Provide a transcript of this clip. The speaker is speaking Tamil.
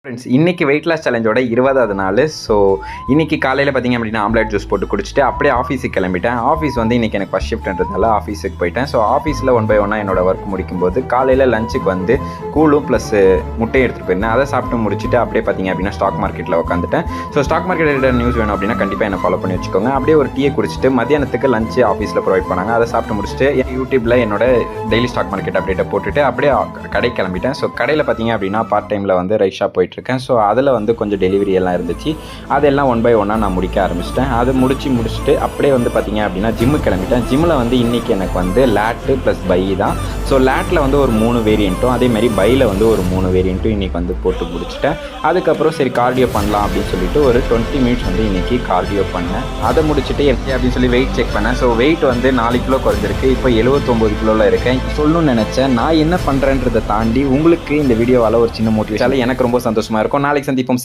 ஃப்ரெண்ட்ஸ் இன்றைக்கி வெயிட் லாஸ் சேலஞ்சோட 20வது நாள். ஸோ இன்றைக்கி காலையில் பார்த்திங்க அப்படின்னா ஆம்லேட் ஜூஸ் போட்டு குடிச்சிட்டு அப்படியே ஆஃபீஸுக்கு கிளம்பிட்டேன். ஆஃபீஸ் வந்து இன்றைக்கி எனக்கு ஃபஸ்ட் ஷிஃப்ட்ன்றதுனால ஆஃபீஸுக்கு போயிட்டேன். ஸோ ஆஃபீஸில் 1 by 1 என்னோடய ஒர்க் முடிக்கும்போது காலையில் லஞ்சுக்கு வந்து கூழும் ப்ளஸ் முட்டையும் எடுத்துகிட்டு போயிருந்தேன். அதை சாப்பிட்டு முடிச்சுட்டு அப்படியே பார்த்திங்க அப்படின்னா ஸ்டாக் மார்க்கெட்டில் உட்காந்துட்டேன். ஸோ ஸ்டாக் மார்க்கெட்டில் நியூஸ் வேணும் அப்படின்னா கண்டிப்பாக என்ன ஃபாலோ பண்ணி வச்சுக்கோங்க. அப்படியே ஒரு டீயை குடிச்சிட்டு மத்தியானத்துக்கு லஞ்சு ஆஃபீஸில் ப்ரொவைட் பண்ணாங்க. அதை சாப்பிட்டு முடிச்சுட்டு யூடியூப்பில் என்னோட டெய்லி ஸ்டாக் மார்க்கெட் அப்டேட்டை போட்டுட்டு அப்படியே கடை கிளம்பிட்டேன். ஸோ கடையில் பார்த்திங்க அப்படின்னா பார்ட் டைமில் வந்து ரைஸ் ஷாப் போயிட்டுருக்கேன். ஸோ அதில் வந்து கொஞ்சம் டெலிவரி எல்லாம் இருந்துச்சு. அதெல்லாம் 1 by 1 நான் முடிக்க ஆரம்பிச்சிட்டேன். அது முடிச்சுட்டு அப்படியே வந்து பார்த்திங்க அப்படின்னா ஜிம்முக்கு கிளம்பிட்டேன். ஜிம்மில் வந்து இன்றைக்கி எனக்கு வந்து லேட்டு ப்ளஸ் பை தான். ஸோ லேட்டில் வந்து ஒரு 3 வேரியண்ட்டும் அதேமாதிரி பையில் வந்து ஒரு 3 வேரியண்ட்டும் இன்றைக்கி வந்து போட்டு முடிச்சிட்டேன். அதுக்கப்புறம் சரி கார்டியோ பண்ணலாம் அப்படின்னு சொல்லிட்டு ஒரு 20 மினிட்ஸ் வந்து இன்றைக்கி கார்டியோ பண்ணேன். அதை முடிச்சுட்டு எப்படி அப்படின்னு சொல்லி வெயிட் செக் பண்ணேன். ஸோ வெயிட் வந்து 4 கிலோ குறைஞ்சிருக்கு. இப்போ 79 கிலோவில் இருக்கேன். சொல்லணும்னு நினச்சேன். நான் என்ன பண்ணுறேன்றதை தாண்டி உங்களுக்கு இந்த வீடியோவால் ஒரு சின்ன மோட்டிவேஷன் எனக்கு ரொம்ப சந்தோஷமாக இருக்கும். நாளைக்கு சந்திப்போம்.